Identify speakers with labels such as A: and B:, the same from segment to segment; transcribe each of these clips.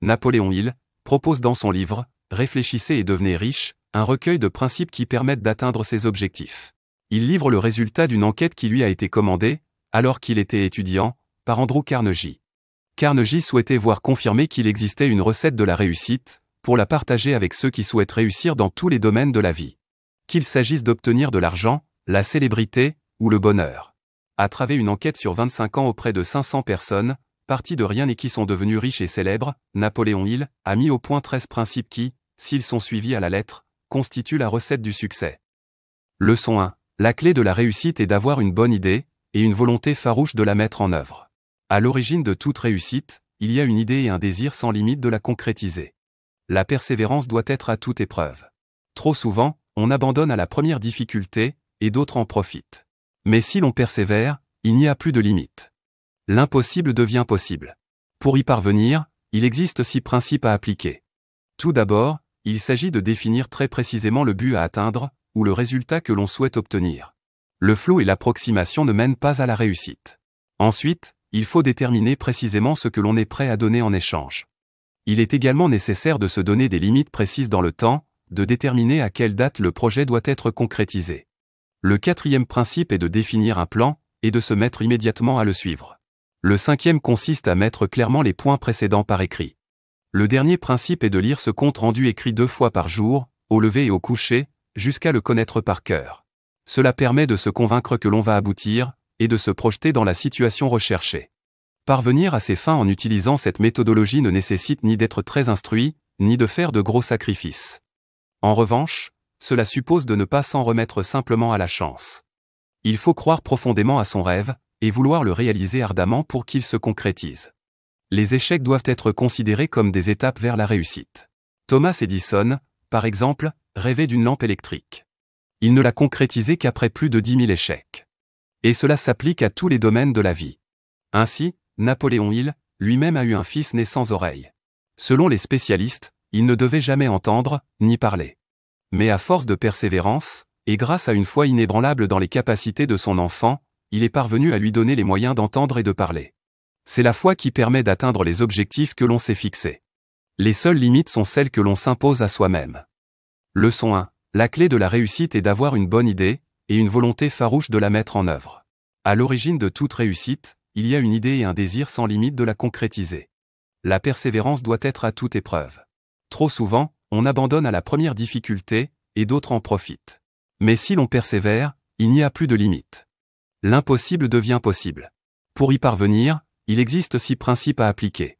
A: Napoléon Hill, propose dans son livre « Réfléchissez et devenez riche » un recueil de principes qui permettent d'atteindre ses objectifs. Il livre le résultat d'une enquête qui lui a été commandée, alors qu'il était étudiant, par Andrew Carnegie. Carnegie souhaitait voir confirmer qu'il existait une recette de la réussite, pour la partager avec ceux qui souhaitent réussir dans tous les domaines de la vie. Qu'il s'agisse d'obtenir de l'argent, la célébrité, ou le bonheur. À travers une enquête sur 25 ans auprès de 500 personnes, partis de rien et qui sont devenus riches et célèbres, Napoléon Hill a mis au point 13 principes qui, s'ils sont suivis à la lettre, constituent la recette du succès. Leçon 1. La clé de la réussite est d'avoir une bonne idée, et une volonté farouche de la mettre en œuvre. À l'origine de toute réussite, il y a une idée et un désir sans limite de la concrétiser. La persévérance doit être à toute épreuve. Trop souvent, on abandonne à la première difficulté, et d'autres en profitent. Mais si l'on persévère, il n'y a plus de limite. L'impossible devient possible. Pour y parvenir, il existe 6 principes à appliquer. Tout d'abord, il s'agit de définir très précisément le but à atteindre, ou le résultat que l'on souhaite obtenir. Le flou et l'approximation ne mènent pas à la réussite. Ensuite, il faut déterminer précisément ce que l'on est prêt à donner en échange. Il est également nécessaire de se donner des limites précises dans le temps, de déterminer à quelle date le projet doit être concrétisé. Le 4e principe est de définir un plan, et de se mettre immédiatement à le suivre. Le 5e consiste à mettre clairement les points précédents par écrit. Le dernier principe est de lire ce compte rendu écrit 2 fois par jour, au lever et au coucher, jusqu'à le connaître par cœur. Cela permet de se convaincre que l'on va aboutir, et de se projeter dans la situation recherchée. Parvenir à ses fins en utilisant cette méthodologie ne nécessite ni d'être très instruit, ni de faire de gros sacrifices. En revanche, cela suppose de ne pas s'en remettre simplement à la chance. Il faut croire profondément à son rêve, et vouloir le réaliser ardemment pour qu'il se concrétise. Les échecs doivent être considérés comme des étapes vers la réussite. Thomas Edison, par exemple, rêvait d'une lampe électrique. Il ne l'a concrétisée qu'après plus de 10 000 échecs. Et cela s'applique à tous les domaines de la vie. Ainsi, Napoléon Hill, lui-même a eu un fils né sans oreille. Selon les spécialistes, il ne devait jamais entendre, ni parler. Mais à force de persévérance, et grâce à une foi inébranlable dans les capacités de son enfant, il est parvenu à lui donner les moyens d'entendre et de parler. C'est la foi qui permet d'atteindre les objectifs que l'on s'est fixés. Les seules limites sont celles que l'on s'impose à soi-même. Leçon 1. La clé de la réussite est d'avoir une bonne idée, et une volonté farouche de la mettre en œuvre. À l'origine de toute réussite, il y a une idée et un désir sans limite de la concrétiser. La persévérance doit être à toute épreuve. Trop souvent, on abandonne à la première difficulté, et d'autres en profitent. Mais si l'on persévère, il n'y a plus de limite. L'impossible devient possible. Pour y parvenir, il existe 6 principes à appliquer.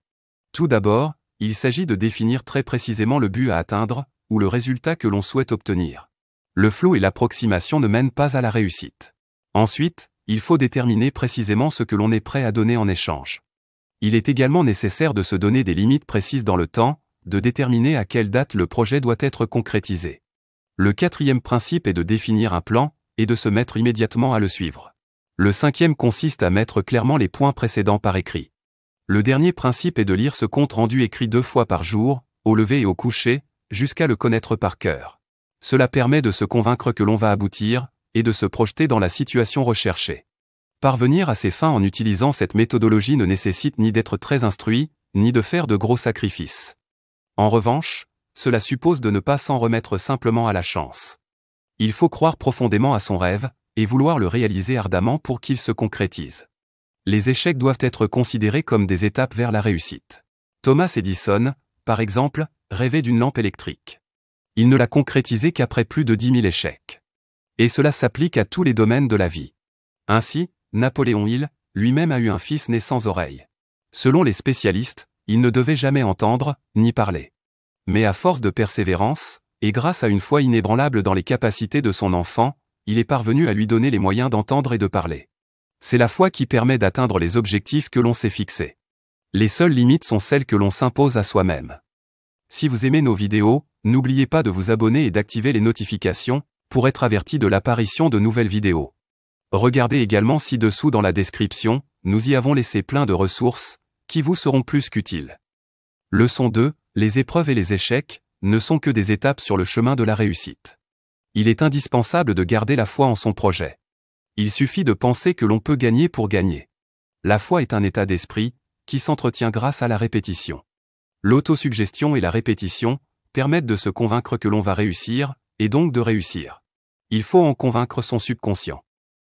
A: Tout d'abord, il s'agit de définir très précisément le but à atteindre, ou le résultat que l'on souhaite obtenir. Le flou et l'approximation ne mènent pas à la réussite. Ensuite, il faut déterminer précisément ce que l'on est prêt à donner en échange. Il est également nécessaire de se donner des limites précises dans le temps, de déterminer à quelle date le projet doit être concrétisé. Le 4e principe est de définir un plan, et de se mettre immédiatement à le suivre. Le 5e consiste à mettre clairement les points précédents par écrit. Le dernier principe est de lire ce compte rendu écrit 2 fois par jour, au lever et au coucher, jusqu'à le connaître par cœur. Cela permet de se convaincre que l'on va aboutir, et de se projeter dans la situation recherchée. Parvenir à ses fins en utilisant cette méthodologie ne nécessite ni d'être très instruit, ni de faire de gros sacrifices. En revanche, cela suppose de ne pas s'en remettre simplement à la chance. Il faut croire profondément à son rêve, et vouloir le réaliser ardemment pour qu'il se concrétise. Les échecs doivent être considérés comme des étapes vers la réussite. Thomas Edison, par exemple, rêvait d'une lampe électrique. Il ne l'a concrétisée qu'après plus de 10 000 échecs. Et cela s'applique à tous les domaines de la vie. Ainsi, Napoléon Hill, lui-même a eu un fils né sans oreille. Selon les spécialistes, il ne devait jamais entendre, ni parler. Mais à force de persévérance, et grâce à une foi inébranlable dans les capacités de son enfant, il est parvenu à lui donner les moyens d'entendre et de parler. C'est la foi qui permet d'atteindre les objectifs que l'on s'est fixés. Les seules limites sont celles que l'on s'impose à soi-même. Si vous aimez nos vidéos, n'oubliez pas de vous abonner et d'activer les notifications, pour être averti de l'apparition de nouvelles vidéos. Regardez également ci-dessous dans la description, nous y avons laissé plein de ressources, qui vous seront plus qu'utiles. Leçon 2, les épreuves et les échecs, ne sont que des étapes sur le chemin de la réussite. Il est indispensable de garder la foi en son projet. Il suffit de penser que l'on peut gagner pour gagner. La foi est un état d'esprit, qui s'entretient grâce à la répétition. L'autosuggestion et la répétition permettent de se convaincre que l'on va réussir, et donc de réussir. Il faut en convaincre son subconscient.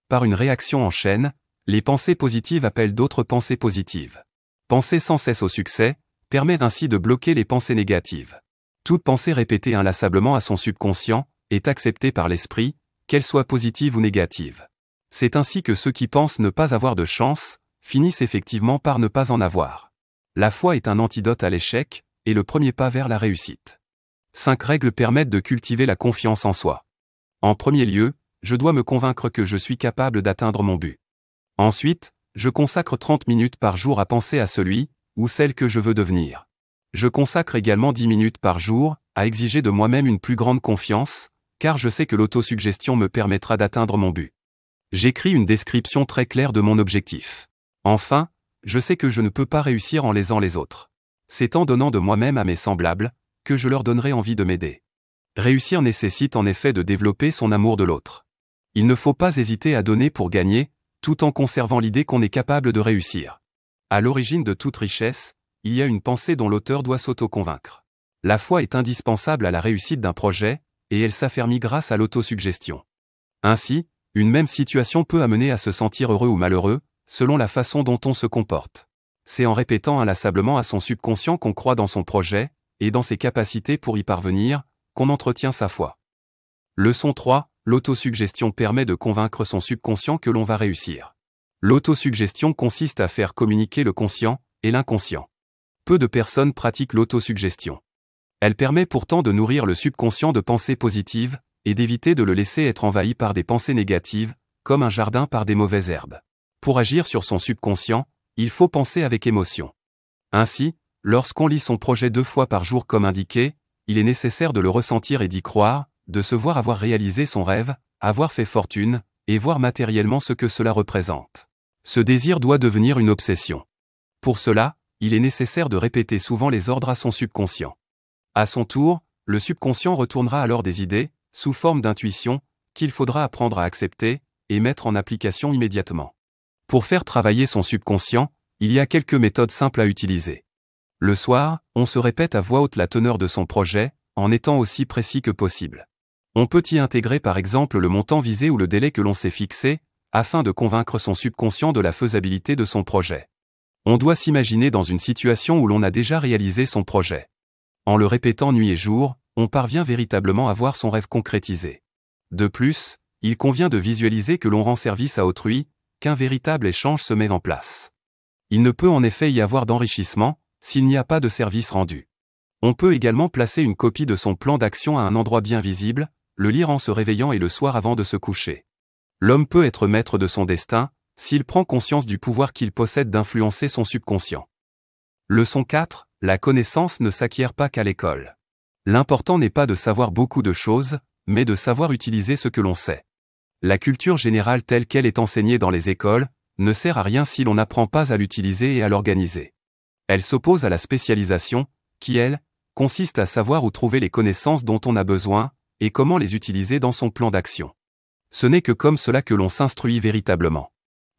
A: Par une réaction en chaîne, les pensées positives appellent d'autres pensées positives. Penser sans cesse au succès permet ainsi de bloquer les pensées négatives. Toute pensée répétée inlassablement à son subconscient est acceptée par l'esprit, qu'elle soit positive ou négative. C'est ainsi que ceux qui pensent ne pas avoir de chance finissent effectivement par ne pas en avoir. La foi est un antidote à l'échec et le premier pas vers la réussite. 5 règles permettent de cultiver la confiance en soi. En premier lieu, je dois me convaincre que je suis capable d'atteindre mon but. Ensuite, je consacre 30 minutes par jour à penser à celui ou celle que je veux devenir. Je consacre également 10 minutes par jour à exiger de moi-même une plus grande confiance, car je sais que l'autosuggestion me permettra d'atteindre mon but. J'écris une description très claire de mon objectif. Enfin, je sais que je ne peux pas réussir en lésant les autres. C'est en donnant de moi-même à mes semblables que je leur donnerai envie de m'aider. Réussir nécessite en effet de développer son amour de l'autre. Il ne faut pas hésiter à donner pour gagner, tout en conservant l'idée qu'on est capable de réussir. À l'origine de toute richesse, il y a une pensée dont l'auteur doit s'auto-convaincre. La foi est indispensable à la réussite d'un projet, et elle s'affermit grâce à l'autosuggestion. Ainsi, une même situation peut amener à se sentir heureux ou malheureux, selon la façon dont on se comporte. C'est en répétant inlassablement à son subconscient qu'on croit dans son projet, et dans ses capacités pour y parvenir, qu'on entretient sa foi. Leçon 3, l'autosuggestion permet de convaincre son subconscient que l'on va réussir. L'autosuggestion consiste à faire communiquer le conscient et l'inconscient. Peu de personnes pratiquent l'autosuggestion. Elle permet pourtant de nourrir le subconscient de pensées positives, et d'éviter de le laisser être envahi par des pensées négatives, comme un jardin par des mauvaises herbes. Pour agir sur son subconscient, il faut penser avec émotion. Ainsi, lorsqu'on lit son projet 2 fois par jour comme indiqué, il est nécessaire de le ressentir et d'y croire, de se voir avoir réalisé son rêve, avoir fait fortune, et voir matériellement ce que cela représente. Ce désir doit devenir une obsession. Pour cela, il est nécessaire de répéter souvent les ordres à son subconscient. À son tour, le subconscient retournera alors des idées, sous forme d'intuition, qu'il faudra apprendre à accepter, et mettre en application immédiatement. Pour faire travailler son subconscient, il y a quelques méthodes simples à utiliser. Le soir, on se répète à voix haute la teneur de son projet, en étant aussi précis que possible. On peut y intégrer par exemple le montant visé ou le délai que l'on s'est fixé, afin de convaincre son subconscient de la faisabilité de son projet. On doit s'imaginer dans une situation où l'on a déjà réalisé son projet. En le répétant nuit et jour, on parvient véritablement à voir son rêve concrétisé. De plus, il convient de visualiser que l'on rend service à autrui, qu'un véritable échange se met en place. Il ne peut en effet y avoir d'enrichissement, s'il n'y a pas de service rendu. On peut également placer une copie de son plan d'action à un endroit bien visible, le lire en se réveillant et le soir avant de se coucher. L'homme peut être maître de son destin, s'il prend conscience du pouvoir qu'il possède d'influencer son subconscient. Leçon 4, la connaissance ne s'acquiert pas qu'à l'école. L'important n'est pas de savoir beaucoup de choses, mais de savoir utiliser ce que l'on sait. La culture générale telle qu'elle est enseignée dans les écoles, ne sert à rien si l'on n'apprend pas à l'utiliser et à l'organiser. Elle s'oppose à la spécialisation, qui, elle, consiste à savoir où trouver les connaissances dont on a besoin, et comment les utiliser dans son plan d'action. Ce n'est que comme cela que l'on s'instruit véritablement.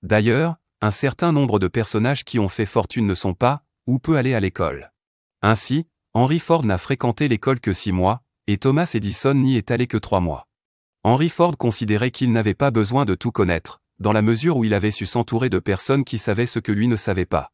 A: D'ailleurs, un certain nombre de personnages qui ont fait fortune ne sont pas, ou peu aller à l'école. Ainsi, Henry Ford n'a fréquenté l'école que 6 mois, et Thomas Edison n'y est allé que 3 mois. Henry Ford considérait qu'il n'avait pas besoin de tout connaître, dans la mesure où il avait su s'entourer de personnes qui savaient ce que lui ne savait pas.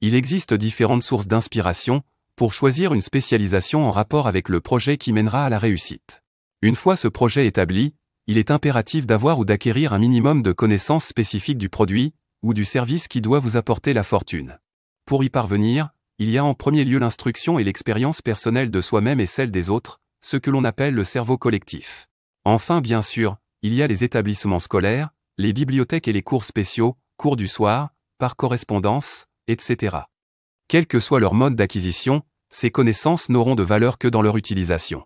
A: Il existe différentes sources d'inspiration, pour choisir une spécialisation en rapport avec le projet qui mènera à la réussite. Une fois ce projet établi, il est impératif d'avoir ou d'acquérir un minimum de connaissances spécifiques du produit, ou du service qui doit vous apporter la fortune. Pour y parvenir, il y a en premier lieu l'instruction et l'expérience personnelle de soi-même et celle des autres, ce que l'on appelle le cerveau collectif. Enfin bien sûr, il y a les établissements scolaires, les bibliothèques et les cours spéciaux, cours du soir, par correspondance, etc. Quel que soit leur mode d'acquisition, ces connaissances n'auront de valeur que dans leur utilisation.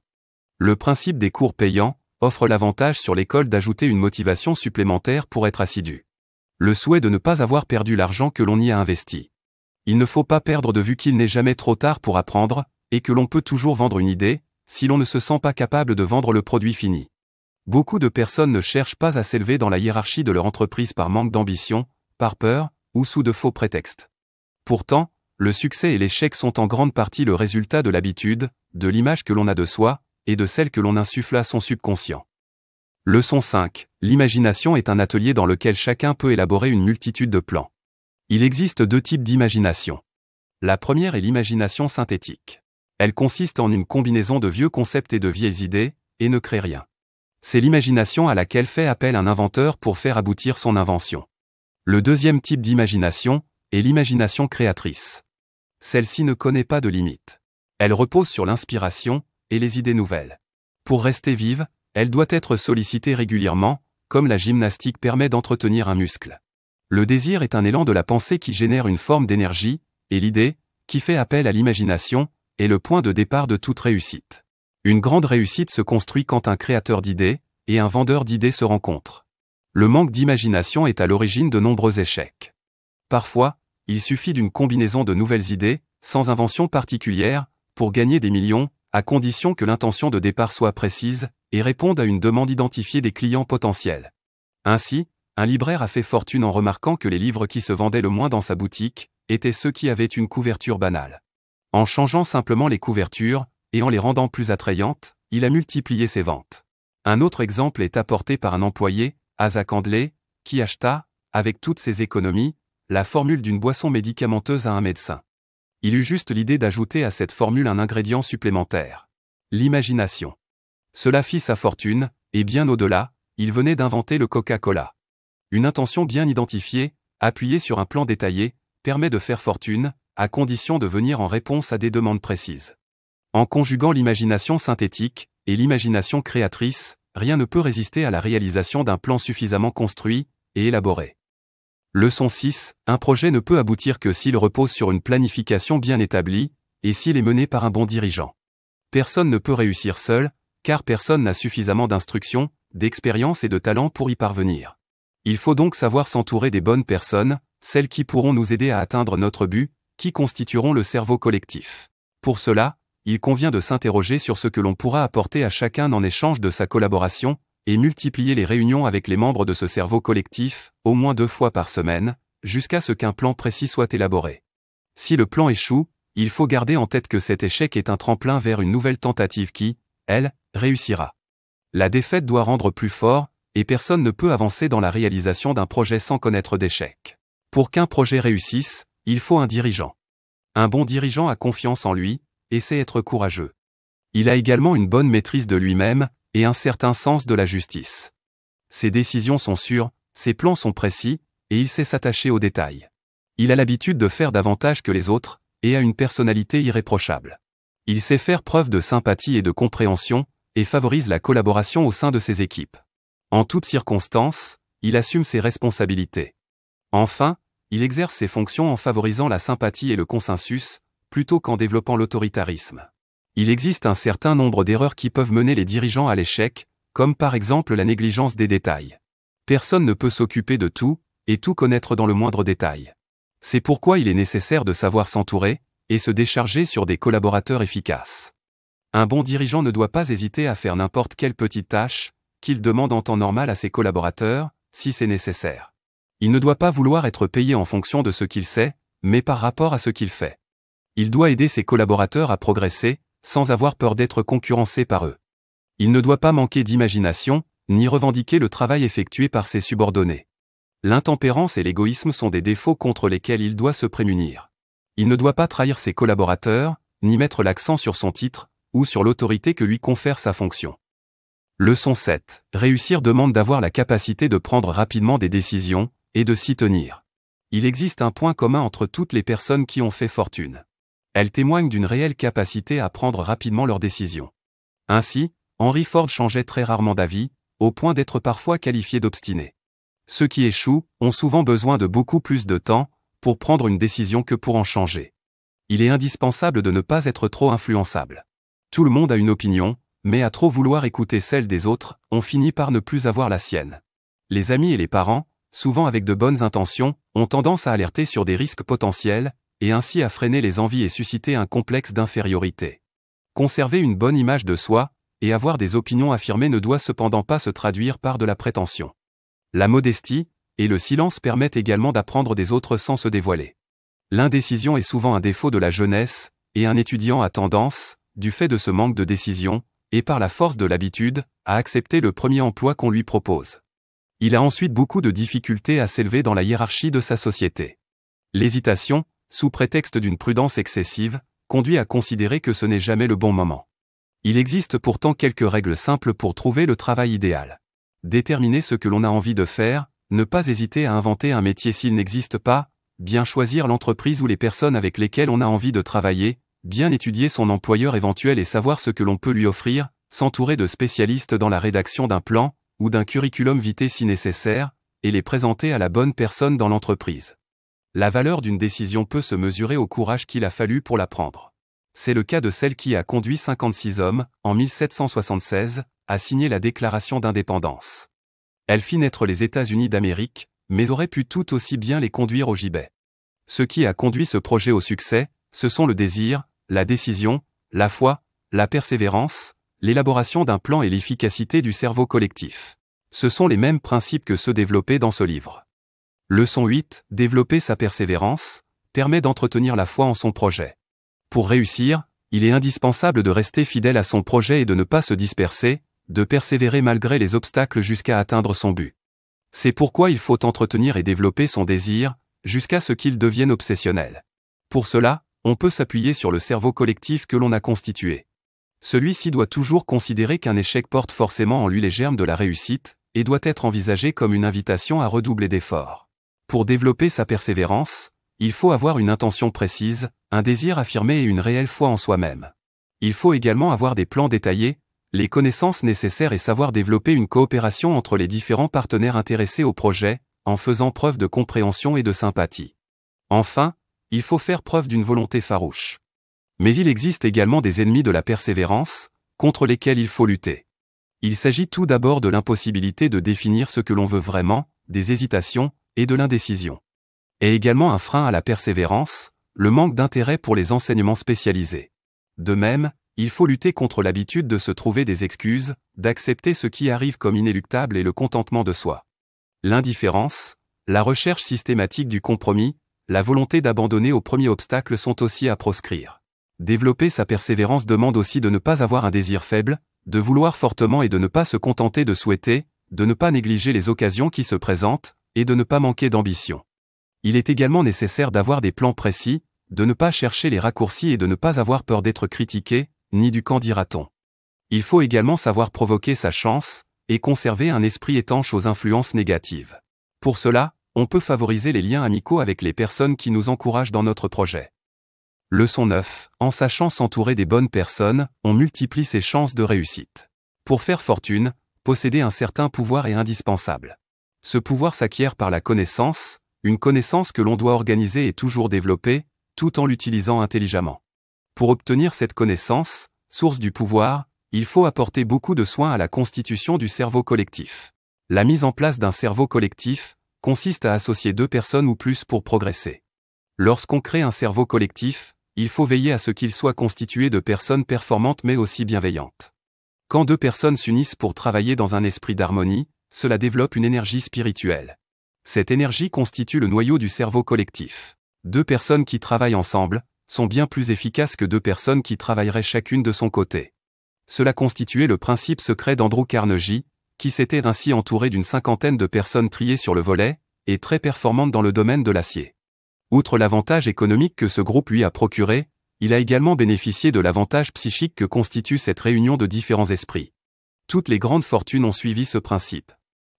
A: Le principe des cours payants offre l'avantage sur l'école d'ajouter une motivation supplémentaire pour être assidu. Le souhait de ne pas avoir perdu l'argent que l'on y a investi. Il ne faut pas perdre de vue qu'il n'est jamais trop tard pour apprendre, et que l'on peut toujours vendre une idée, si l'on ne se sent pas capable de vendre le produit fini. Beaucoup de personnes ne cherchent pas à s'élever dans la hiérarchie de leur entreprise par manque d'ambition, par peur, ou sous de faux prétextes. Pourtant, Le succès et l'échec sont en grande partie le résultat de l'habitude, de l'image que l'on a de soi, et de celle que l'on insuffle à son subconscient. Leçon 5. L'imagination est un atelier dans lequel chacun peut élaborer une multitude de plans. Il existe 2 types d'imagination. La première est l'imagination synthétique. Elle consiste en une combinaison de vieux concepts et de vieilles idées, et ne crée rien. C'est l'imagination à laquelle fait appel un inventeur pour faire aboutir son invention. Le deuxième type d'imagination est l'imagination créatrice. Celle-ci ne connaît pas de limite. Elle repose sur l'inspiration et les idées nouvelles. Pour rester vive, elle doit être sollicitée régulièrement, comme la gymnastique permet d'entretenir un muscle. Le désir est un élan de la pensée qui génère une forme d'énergie, et l'idée, qui fait appel à l'imagination, est le point de départ de toute réussite. Une grande réussite se construit quand un créateur d'idées et un vendeur d'idées se rencontrent. Le manque d'imagination est à l'origine de nombreux échecs. Parfois, il suffit d'une combinaison de nouvelles idées, sans invention particulière, pour gagner des millions, à condition que l'intention de départ soit précise et réponde à une demande identifiée des clients potentiels. Ainsi, un libraire a fait fortune en remarquant que les livres qui se vendaient le moins dans sa boutique étaient ceux qui avaient une couverture banale. En changeant simplement les couvertures, et en les rendant plus attrayantes, il a multiplié ses ventes. Un autre exemple est apporté par un employé, Asa Candley, qui acheta, avec toutes ses économies, la formule d'une boisson médicamenteuse à un médecin. Il eut juste l'idée d'ajouter à cette formule un ingrédient supplémentaire. L'imagination. Cela fit sa fortune, et bien au-delà, il venait d'inventer le Coca-Cola. Une intention bien identifiée, appuyée sur un plan détaillé, permet de faire fortune, à condition de venir en réponse à des demandes précises. En conjuguant l'imagination synthétique et l'imagination créatrice, rien ne peut résister à la réalisation d'un plan suffisamment construit et élaboré. Leçon 6. Un projet ne peut aboutir que s'il repose sur une planification bien établie, et s'il est mené par un bon dirigeant. Personne ne peut réussir seul, car personne n'a suffisamment d'instruction, d'expérience et de talent pour y parvenir. Il faut donc savoir s'entourer des bonnes personnes, celles qui pourront nous aider à atteindre notre but, qui constitueront le cerveau collectif. Pour cela, il convient de s'interroger sur ce que l'on pourra apporter à chacun en échange de sa collaboration, et multiplier les réunions avec les membres de ce cerveau collectif, au moins 2 fois par semaine, jusqu'à ce qu'un plan précis soit élaboré. Si le plan échoue, il faut garder en tête que cet échec est un tremplin vers une nouvelle tentative qui, elle, réussira. La défaite doit rendre plus fort, et personne ne peut avancer dans la réalisation d'un projet sans connaître d'échec. Pour qu'un projet réussisse, il faut un dirigeant. Un bon dirigeant a confiance en lui, et sait être courageux. Il a également une bonne maîtrise de lui-même, et un certain sens de la justice. Ses décisions sont sûres, ses plans sont précis, et il sait s'attacher aux détails. Il a l'habitude de faire davantage que les autres, et a une personnalité irréprochable. Il sait faire preuve de sympathie et de compréhension, et favorise la collaboration au sein de ses équipes. En toutes circonstances, il assume ses responsabilités. Enfin, il exerce ses fonctions en favorisant la sympathie et le consensus, plutôt qu'en développant l'autoritarisme. Il existe un certain nombre d'erreurs qui peuvent mener les dirigeants à l'échec, comme par exemple la négligence des détails. Personne ne peut s'occuper de tout, et tout connaître dans le moindre détail. C'est pourquoi il est nécessaire de savoir s'entourer, et se décharger sur des collaborateurs efficaces. Un bon dirigeant ne doit pas hésiter à faire n'importe quelle petite tâche, qu'il demande en temps normal à ses collaborateurs, si c'est nécessaire. Il ne doit pas vouloir être payé en fonction de ce qu'il sait, mais par rapport à ce qu'il fait. Il doit aider ses collaborateurs à progresser, sans avoir peur d'être concurrencé par eux. Il ne doit pas manquer d'imagination, ni revendiquer le travail effectué par ses subordonnés. L'intempérance et l'égoïsme sont des défauts contre lesquels il doit se prémunir. Il ne doit pas trahir ses collaborateurs, ni mettre l'accent sur son titre, ou sur l'autorité que lui confère sa fonction. Leçon 7. Réussir demande d'avoir la capacité de prendre rapidement des décisions, et de s'y tenir. Il existe un point commun entre toutes les personnes qui ont fait fortune. Elles témoignent d'une réelle capacité à prendre rapidement leurs décisions. Ainsi, Henry Ford changeait très rarement d'avis, au point d'être parfois qualifié d'obstiné. Ceux qui échouent ont souvent besoin de beaucoup plus de temps pour prendre une décision que pour en changer. Il est indispensable de ne pas être trop influençable. Tout le monde a une opinion, mais à trop vouloir écouter celle des autres, on finit par ne plus avoir la sienne. Les amis et les parents, souvent avec de bonnes intentions, ont tendance à alerter sur des risques potentiels, et ainsi à freiner les envies et susciter un complexe d'infériorité. Conserver une bonne image de soi, et avoir des opinions affirmées ne doit cependant pas se traduire par de la prétention. La modestie, et le silence permettent également d'apprendre des autres sans se dévoiler. L'indécision est souvent un défaut de la jeunesse, et un étudiant a tendance, du fait de ce manque de décision, et par la force de l'habitude, à accepter le premier emploi qu'on lui propose. Il a ensuite beaucoup de difficultés à s'élever dans la hiérarchie de sa société. L'hésitation, sous prétexte d'une prudence excessive, conduit à considérer que ce n'est jamais le bon moment. Il existe pourtant quelques règles simples pour trouver le travail idéal. Déterminer ce que l'on a envie de faire, ne pas hésiter à inventer un métier s'il n'existe pas, bien choisir l'entreprise ou les personnes avec lesquelles on a envie de travailler, bien étudier son employeur éventuel et savoir ce que l'on peut lui offrir, s'entourer de spécialistes dans la rédaction d'un plan, ou d'un curriculum vitae si nécessaire, et les présenter à la bonne personne dans l'entreprise. La valeur d'une décision peut se mesurer au courage qu'il a fallu pour la prendre. C'est le cas de celle qui a conduit 56 hommes, en 1776, à signer la Déclaration d'indépendance. Elle fit naître les États-Unis d'Amérique, mais aurait pu tout aussi bien les conduire au gibet. Ce qui a conduit ce projet au succès, ce sont le désir, la décision, la foi, la persévérance, l'élaboration d'un plan et l'efficacité du cerveau collectif. Ce sont les mêmes principes que ceux développés dans ce livre. Leçon 8, développer sa persévérance, permet d'entretenir la foi en son projet. Pour réussir, il est indispensable de rester fidèle à son projet et de ne pas se disperser, de persévérer malgré les obstacles jusqu'à atteindre son but. C'est pourquoi il faut entretenir et développer son désir, jusqu'à ce qu'il devienne obsessionnel. Pour cela, on peut s'appuyer sur le cerveau collectif que l'on a constitué. Celui-ci doit toujours considérer qu'un échec porte forcément en lui les germes de la réussite, et doit être envisagé comme une invitation à redoubler d'efforts. Pour développer sa persévérance, il faut avoir une intention précise, un désir affirmé et une réelle foi en soi-même. Il faut également avoir des plans détaillés, les connaissances nécessaires et savoir développer une coopération entre les différents partenaires intéressés au projet, en faisant preuve de compréhension et de sympathie. Enfin, il faut faire preuve d'une volonté farouche. Mais il existe également des ennemis de la persévérance, contre lesquels il faut lutter. Il s'agit tout d'abord de l'impossibilité de définir ce que l'on veut vraiment, des hésitations, et de l'indécision. Et également un frein à la persévérance, le manque d'intérêt pour les enseignements spécialisés. De même, il faut lutter contre l'habitude de se trouver des excuses, d'accepter ce qui arrive comme inéluctable et le contentement de soi. L'indifférence, la recherche systématique du compromis, la volonté d'abandonner au premier obstacle sont aussi à proscrire. Développer sa persévérance demande aussi de ne pas avoir un désir faible, de vouloir fortement et de ne pas se contenter de souhaiter, de ne pas négliger les occasions qui se présentent, et de ne pas manquer d'ambition. Il est également nécessaire d'avoir des plans précis, de ne pas chercher les raccourcis et de ne pas avoir peur d'être critiqué, ni du qu'en dira-t-on. Il faut également savoir provoquer sa chance, et conserver un esprit étanche aux influences négatives. Pour cela, on peut favoriser les liens amicaux avec les personnes qui nous encouragent dans notre projet. Leçon 9. En sachant s'entourer des bonnes personnes, on multiplie ses chances de réussite. Pour faire fortune, posséder un certain pouvoir est indispensable. Ce pouvoir s'acquiert par la connaissance, une connaissance que l'on doit organiser et toujours développer, tout en l'utilisant intelligemment. Pour obtenir cette connaissance, source du pouvoir, il faut apporter beaucoup de soin à la constitution du cerveau collectif. La mise en place d'un cerveau collectif consiste à associer deux personnes ou plus pour progresser. Lorsqu'on crée un cerveau collectif, il faut veiller à ce qu'il soit constitué de personnes performantes mais aussi bienveillantes. Quand deux personnes s'unissent pour travailler dans un esprit d'harmonie, cela développe une énergie spirituelle. Cette énergie constitue le noyau du cerveau collectif. Deux personnes qui travaillent ensemble sont bien plus efficaces que deux personnes qui travailleraient chacune de son côté. Cela constituait le principe secret d'Andrew Carnegie, qui s'était ainsi entouré d'une cinquantaine de personnes triées sur le volet, et très performantes dans le domaine de l'acier. Outre l'avantage économique que ce groupe lui a procuré, il a également bénéficié de l'avantage psychique que constitue cette réunion de différents esprits. Toutes les grandes fortunes ont suivi ce principe.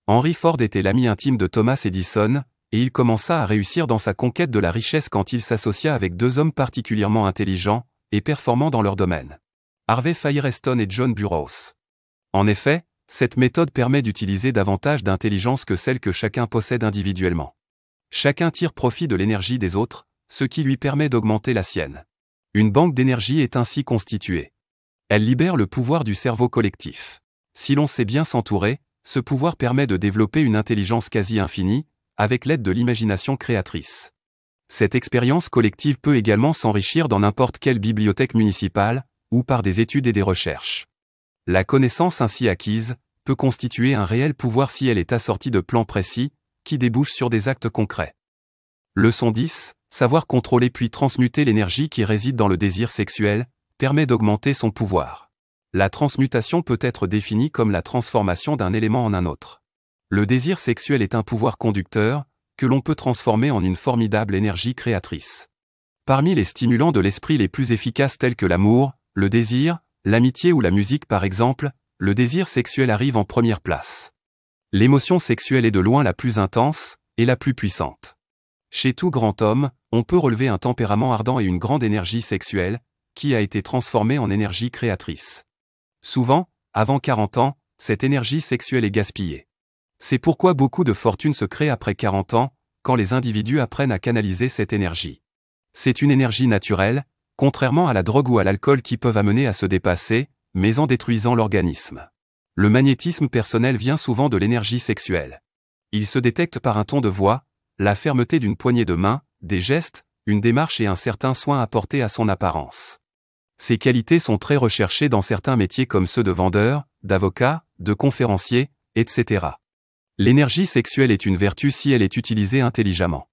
A: Henry Ford était l'ami intime de Thomas Edison, et il commença à réussir dans sa conquête de la richesse quand il s'associa avec deux hommes particulièrement intelligents et performants dans leur domaine. Harvey Firestone et John Burroughs. En effet, cette méthode permet d'utiliser davantage d'intelligence que celle que chacun possède individuellement. Chacun tire profit de l'énergie des autres, ce qui lui permet d'augmenter la sienne. Une banque d'énergie est ainsi constituée. Elle libère le pouvoir du cerveau collectif. Si l'on sait bien s'entourer, ce pouvoir permet de développer une intelligence quasi infinie, avec l'aide de l'imagination créatrice. Cette expérience collective peut également s'enrichir dans n'importe quelle bibliothèque municipale, ou par des études et des recherches. La connaissance ainsi acquise peut constituer un réel pouvoir si elle est assortie de plans précis, qui débouchent sur des actes concrets. Leçon 10. Savoir contrôler puis transmuter l'énergie qui réside dans le désir sexuel permet d'augmenter son pouvoir. La transmutation peut être définie comme la transformation d'un élément en un autre. Le désir sexuel est un pouvoir conducteur que l'on peut transformer en une formidable énergie créatrice. Parmi les stimulants de l'esprit les plus efficaces tels que l'amour, le désir, l'amitié ou la musique par exemple, le désir sexuel arrive en première place. L'émotion sexuelle est de loin la plus intense et la plus puissante. Chez tout grand homme, on peut relever un tempérament ardent et une grande énergie sexuelle, qui a été transformée en énergie créatrice. Souvent, avant 40 ans, cette énergie sexuelle est gaspillée. C'est pourquoi beaucoup de fortunes se créent après 40 ans, quand les individus apprennent à canaliser cette énergie. C'est une énergie naturelle, contrairement à la drogue ou à l'alcool qui peuvent amener à se dépasser, mais en détruisant l'organisme. Le magnétisme personnel vient souvent de l'énergie sexuelle. Il se détecte par un ton de voix, la fermeté d'une poignée de main, des gestes, une démarche et un certain soin apporté à son apparence. Ces qualités sont très recherchées dans certains métiers comme ceux de vendeur, d'avocat, de conférencier, etc. L'énergie sexuelle est une vertu si elle est utilisée intelligemment.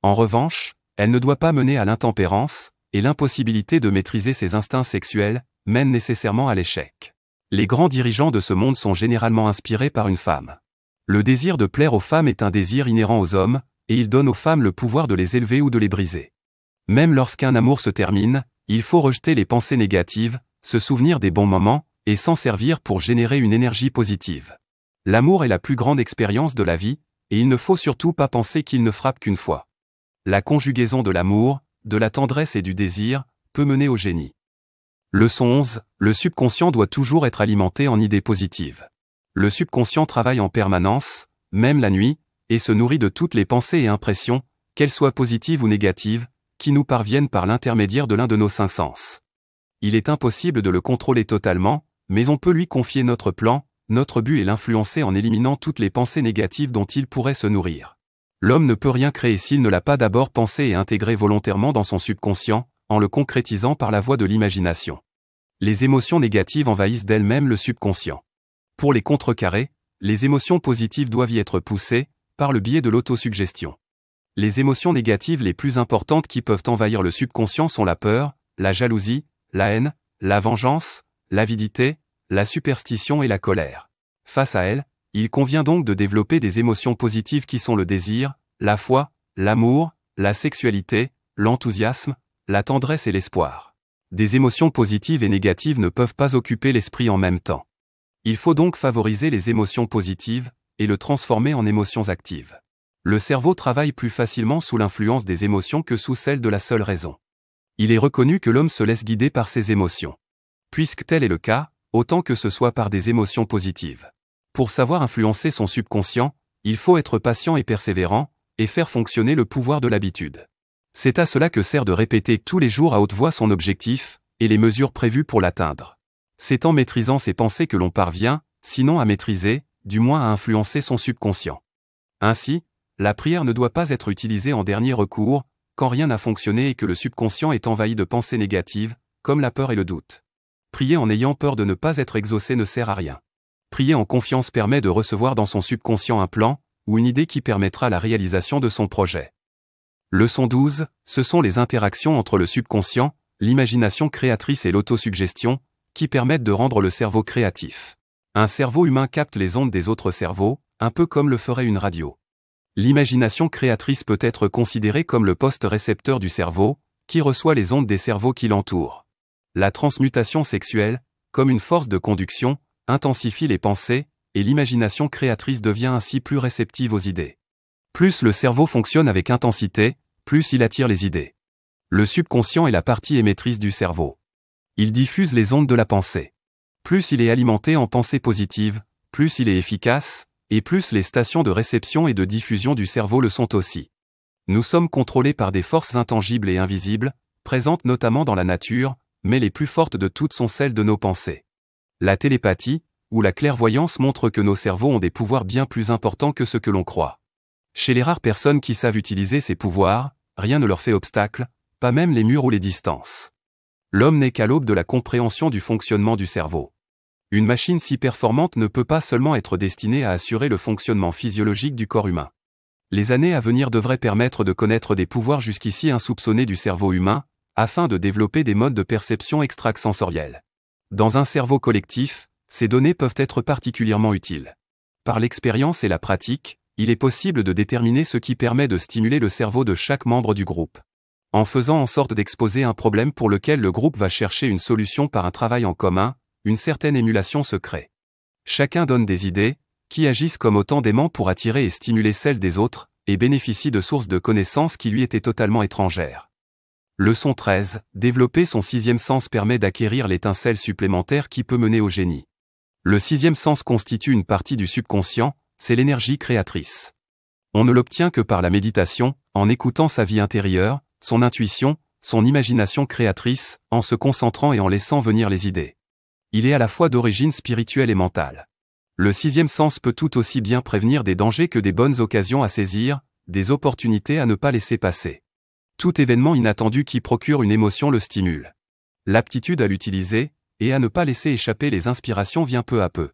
A: En revanche, elle ne doit pas mener à l'intempérance, et l'impossibilité de maîtriser ses instincts sexuels mène nécessairement à l'échec. Les grands dirigeants de ce monde sont généralement inspirés par une femme. Le désir de plaire aux femmes est un désir inhérent aux hommes, et il donne aux femmes le pouvoir de les élever ou de les briser. Même lorsqu'un amour se termine, il faut rejeter les pensées négatives, se souvenir des bons moments, et s'en servir pour générer une énergie positive. L'amour est la plus grande expérience de la vie, et il ne faut surtout pas penser qu'il ne frappe qu'une fois. La conjugaison de l'amour, de la tendresse et du désir, peut mener au génie. Leçon 11. Le subconscient doit toujours être alimenté en idées positives. Le subconscient travaille en permanence, même la nuit, et se nourrit de toutes les pensées et impressions, qu'elles soient positives ou négatives, qui nous parviennent par l'intermédiaire de l'un de nos 5 sens. Il est impossible de le contrôler totalement, mais on peut lui confier notre plan, notre but et l'influencer en éliminant toutes les pensées négatives dont il pourrait se nourrir. L'homme ne peut rien créer s'il ne l'a pas d'abord pensé et intégré volontairement dans son subconscient, en le concrétisant par la voie de l'imagination. Les émotions négatives envahissent d'elles-mêmes le subconscient. Pour les contrecarrer, les émotions positives doivent y être poussées, par le biais de l'autosuggestion. Les émotions négatives les plus importantes qui peuvent envahir le subconscient sont la peur, la jalousie, la haine, la vengeance, l'avidité, la superstition et la colère. Face à elles, il convient donc de développer des émotions positives qui sont le désir, la foi, l'amour, la sexualité, l'enthousiasme, la tendresse et l'espoir. Des émotions positives et négatives ne peuvent pas occuper l'esprit en même temps. Il faut donc favoriser les émotions positives, et le transformer en émotions actives. Le cerveau travaille plus facilement sous l'influence des émotions que sous celle de la seule raison. Il est reconnu que l'homme se laisse guider par ses émotions. Puisque tel est le cas, autant que ce soit par des émotions positives. Pour savoir influencer son subconscient, il faut être patient et persévérant, et faire fonctionner le pouvoir de l'habitude. C'est à cela que sert de répéter tous les jours à haute voix son objectif, et les mesures prévues pour l'atteindre. C'est en maîtrisant ses pensées que l'on parvient, sinon à maîtriser, du moins à influencer son subconscient. Ainsi, la prière ne doit pas être utilisée en dernier recours, quand rien n'a fonctionné et que le subconscient est envahi de pensées négatives, comme la peur et le doute. Prier en ayant peur de ne pas être exaucé ne sert à rien. Prier en confiance permet de recevoir dans son subconscient un plan, ou une idée qui permettra la réalisation de son projet. Leçon 12, ce sont les interactions entre le subconscient, l'imagination créatrice et l'autosuggestion, qui permettent de rendre le cerveau créatif. Un cerveau humain capte les ondes des autres cerveaux, un peu comme le ferait une radio. L'imagination créatrice peut être considérée comme le poste récepteur du cerveau, qui reçoit les ondes des cerveaux qui l'entourent. La transmutation sexuelle, comme une force de conduction, intensifie les pensées, et l'imagination créatrice devient ainsi plus réceptive aux idées. Plus le cerveau fonctionne avec intensité, plus il attire les idées. Le subconscient est la partie émettrice du cerveau. Il diffuse les ondes de la pensée. Plus il est alimenté en pensée positive, plus il est efficace, et plus les stations de réception et de diffusion du cerveau le sont aussi. Nous sommes contrôlés par des forces intangibles et invisibles, présentes notamment dans la nature, mais les plus fortes de toutes sont celles de nos pensées. La télépathie, ou la clairvoyance montre que nos cerveaux ont des pouvoirs bien plus importants que ce que l'on croit. Chez les rares personnes qui savent utiliser ces pouvoirs, rien ne leur fait obstacle, pas même les murs ou les distances. L'homme n'est qu'à l'aube de la compréhension du fonctionnement du cerveau. Une machine si performante ne peut pas seulement être destinée à assurer le fonctionnement physiologique du corps humain. Les années à venir devraient permettre de connaître des pouvoirs jusqu'ici insoupçonnés du cerveau humain, afin de développer des modes de perception extrasensoriels. Dans un cerveau collectif, ces données peuvent être particulièrement utiles. Par l'expérience et la pratique, il est possible de déterminer ce qui permet de stimuler le cerveau de chaque membre du groupe. En faisant en sorte d'exposer un problème pour lequel le groupe va chercher une solution par un travail en commun, une certaine émulation se crée. Chacun donne des idées, qui agissent comme autant d'aimants pour attirer et stimuler celles des autres, et bénéficie de sources de connaissances qui lui étaient totalement étrangères. Leçon 13. Développer son sixième sens permet d'acquérir l'étincelle supplémentaire qui peut mener au génie. Le sixième sens constitue une partie du subconscient, c'est l'énergie créatrice. On ne l'obtient que par la méditation, en écoutant sa vie intérieure, son intuition, son imagination créatrice, en se concentrant et en laissant venir les idées. Il est à la fois d'origine spirituelle et mentale. Le sixième sens peut tout aussi bien prévenir des dangers que des bonnes occasions à saisir, des opportunités à ne pas laisser passer. Tout événement inattendu qui procure une émotion le stimule. L'aptitude à l'utiliser, et à ne pas laisser échapper les inspirations vient peu à peu.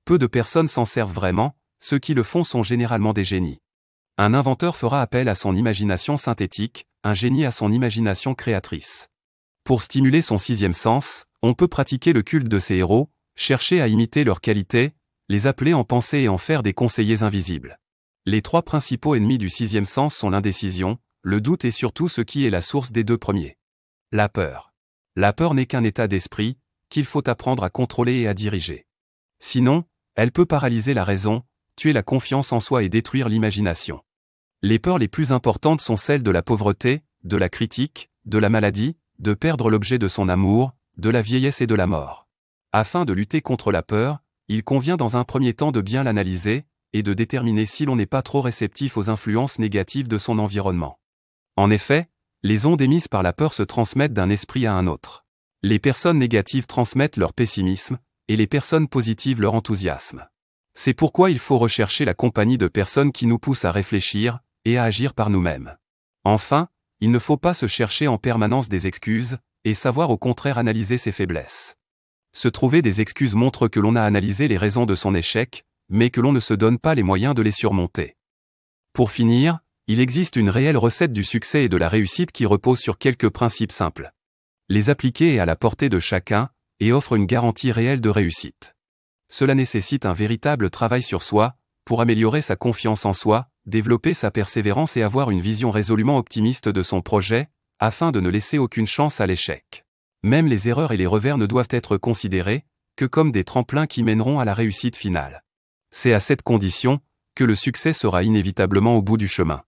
A: Peu de personnes s'en servent vraiment, ceux qui le font sont généralement des génies. Un inventeur fera appel à son imagination synthétique, un génie à son imagination créatrice. Pour stimuler son sixième sens, on peut pratiquer le culte de ses héros, chercher à imiter leurs qualités, les appeler en pensée et en faire des conseillers invisibles. Les trois principaux ennemis du sixième sens sont l'indécision, le doute et surtout ce qui est la source des deux premiers. La peur. La peur n'est qu'un état d'esprit, qu'il faut apprendre à contrôler et à diriger. Sinon, elle peut paralyser la raison, tuer la confiance en soi et détruire l'imagination. Les peurs les plus importantes sont celles de la pauvreté, de la critique, de la maladie, de perdre l'objet de son amour, de la vieillesse et de la mort. Afin de lutter contre la peur, il convient dans un premier temps de bien l'analyser, et de déterminer si l'on n'est pas trop réceptif aux influences négatives de son environnement. En effet, les ondes émises par la peur se transmettent d'un esprit à un autre. Les personnes négatives transmettent leur pessimisme, et les personnes positives leur enthousiasme. C'est pourquoi il faut rechercher la compagnie de personnes qui nous poussent à réfléchir, et à agir par nous-mêmes. Enfin, il ne faut pas se chercher en permanence des excuses, et savoir au contraire analyser ses faiblesses. Se trouver des excuses montre que l'on a analysé les raisons de son échec, mais que l'on ne se donne pas les moyens de les surmonter. Pour finir, il existe une réelle recette du succès et de la réussite qui repose sur quelques principes simples. Les appliquer est à la portée de chacun, et offre une garantie réelle de réussite. Cela nécessite un véritable travail sur soi, pour améliorer sa confiance en soi, développer sa persévérance et avoir une vision résolument optimiste de son projet, afin de ne laisser aucune chance à l'échec. Même les erreurs et les revers ne doivent être considérés que comme des tremplins qui mèneront à la réussite finale. C'est à cette condition que le succès sera inévitablement au bout du chemin.